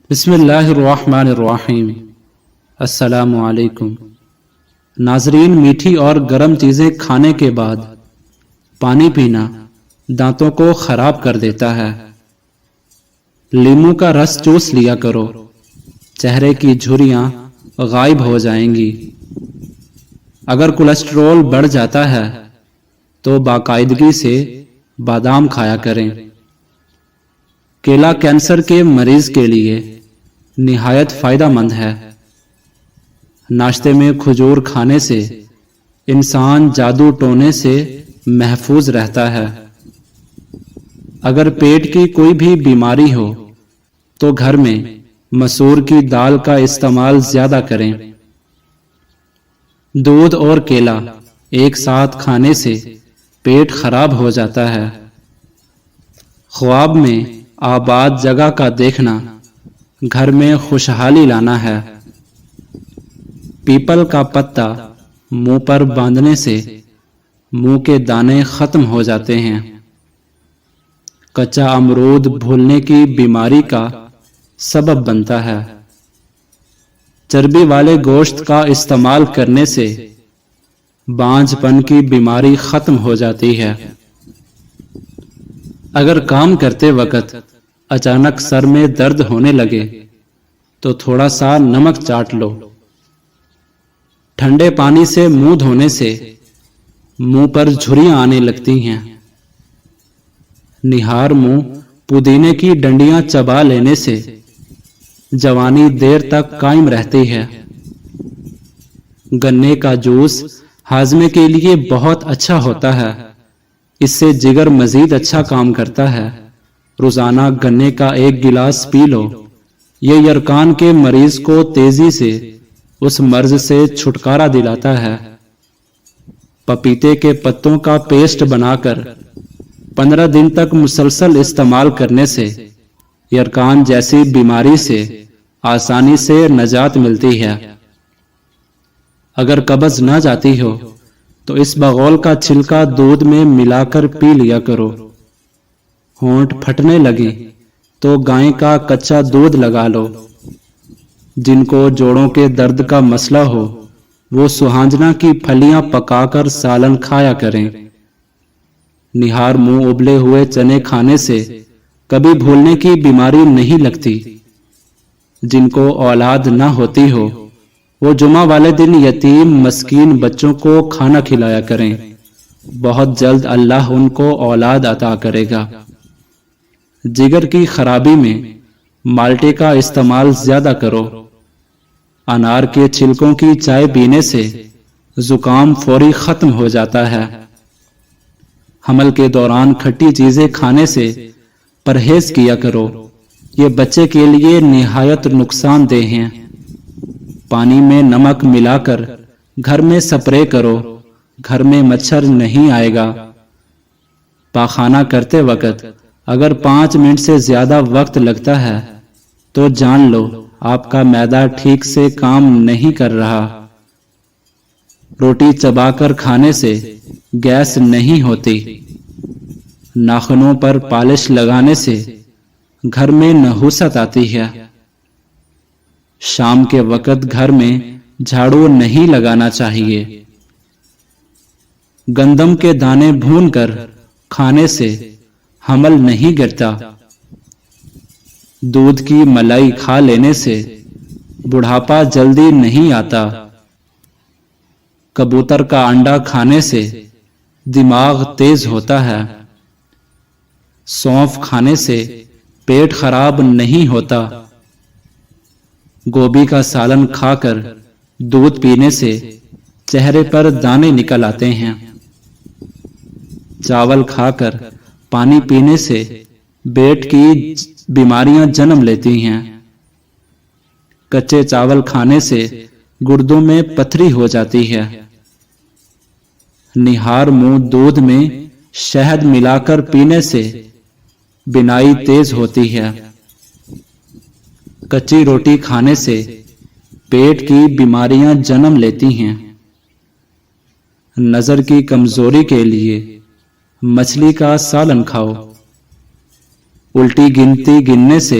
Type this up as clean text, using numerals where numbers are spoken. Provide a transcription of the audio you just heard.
بسم اللہ الرحمن الرحیم۔ السلام علیکم ناظرین، میٹھی اور گرم چیزیں کھانے کے بعد پانی پینا دانتوں کو خراب کر دیتا ہے۔ لیموں کا رس چوس لیا کرو، چہرے کی جھریاں غائب ہو جائیں گی۔ اگر کولیسٹرول بڑھ جاتا ہے تو باقاعدگی سے بادام کھایا کریں۔ کیلا کینسر کے مریض کے لیے نہایت فائدہ مند ہے۔ ناشتے میں کھجور کھانے سے انسان جادو ٹونے سے محفوظ رہتا ہے۔ اگر پیٹ کی کوئی بھی بیماری ہو تو گھر میں مسور کی دال کا استعمال زیادہ کریں۔ دودھ اور کیلا ایک ساتھ کھانے سے پیٹ خراب ہو جاتا ہے۔ خواب میں آباد جگہ کا دیکھنا گھر میں خوشحالی لانا ہے۔ پیپل کا پتا منہ پر باندھنے سے منہ کے دانے ختم ہو جاتے ہیں۔ کچا امرود بھولنے کی بیماری کا سبب بنتا ہے۔ چربی والے گوشت کا استعمال کرنے سے بانجھ پن کی بیماری ختم ہو جاتی ہے۔ اگر کام کرتے وقت اچانک سر میں درد ہونے لگے تو تھوڑا سا نمک چاٹ لو۔ ٹھنڈے پانی سے منہ دھونے سے منہ پر جھریاں آنے لگتی ہیں۔ نہار منہ پودینے کی ڈنڈیاں چبا لینے سے جوانی دیر تک قائم رہتی ہے۔ گنے کا جوس ہاضمے کے لیے بہت اچھا ہوتا ہے۔ اس سے جگر مزید اچھا کام کرتا ہے۔ روزانہ گنے کا ایک گلاس پی لو۔ یہ یرقان کے مریض کو تیزی سے اس مرض سے چھٹکارا دلاتا ہے۔ پپیتے کے پتوں کا پیسٹ بنا کر 15 دن تک مسلسل استعمال کرنے سے یرقان جیسی بیماری سے آسانی سے نجات ملتی ہے۔ اگر قبض نہ جاتی ہو تو اس بغول کا چھلکا دودھ میں ملا کر پی لیا کرو۔ ہونٹ پھٹنے لگے تو گائے کا کچا دودھ لگا لو۔ جن کو جوڑوں کے درد کا مسئلہ ہو وہ سہانجنا کی پھلیاں پکا کر سالن کھایا کریں۔ نہار منہ ابلے ہوئے چنے کھانے سے کبھی بھولنے کی بیماری نہیں لگتی۔ جن کو اولاد نہ ہوتی ہو وہ جمعہ والے دن یتیم مسکین بچوں کو کھانا کھلایا کریں۔ بہت جلد اللہ ان کو اولاد عطا کرے گا۔ جگر کی خرابی میں مالٹے کا استعمال زیادہ کرو۔ انار کے چھلکوں کی چائے پینے سے زکام فوری ختم ہو جاتا ہے۔ حمل کے دوران کھٹی چیزیں کھانے سے پرہیز کیا کرو۔ یہ بچے کے لیے نہایت نقصان دہ ہیں۔ پانی میں نمک ملا کر گھر میں سپرے کرو۔ گھر میں مچھر نہیں آئے گا۔ پاخانہ کرتے وقت اگر 5 منٹ سے زیادہ وقت لگتا ہے تو جان لو آپ کا معدہ ٹھیک سے کام نہیں کر رہا۔ روٹی چبا کر کھانے سے گیس نہیں ہوتی۔ ناخنوں پر پالش لگانے سے گھر میں نحوست آتی ہے۔ شام کے وقت گھر میں جھاڑو نہیں لگانا چاہیے۔ گندم کے دانے بھون کر کھانے سے حمل نہیں گرتا۔ دودھ کی ملائی کھا لینے سے بڑھاپا جلدی نہیں آتا۔ کبوتر کا انڈا کھانے سے دماغ تیز ہوتا ہے۔ سونف کھانے سے پیٹ خراب نہیں ہوتا۔ گوبھی کا سالن کھا کر دودھ پینے سے چہرے پر دانے نکل آتے ہیں۔ چاول کھا کر پانی پینے سے پیٹ کی بیماریاں جنم لیتی ہیں۔ کچے چاول کھانے سے گردوں میں پتھری ہو جاتی ہے۔ نہار منہ دودھ میں شہد ملا کر پینے سے بینائی تیز ہوتی ہے۔ کچی روٹی کھانے سے پیٹ کی بیماریاں جنم لیتی ہیں۔ نظر کی کمزوری کے لیے مچھلی کا سالن کھاؤ۔ الٹی گنتی گننے سے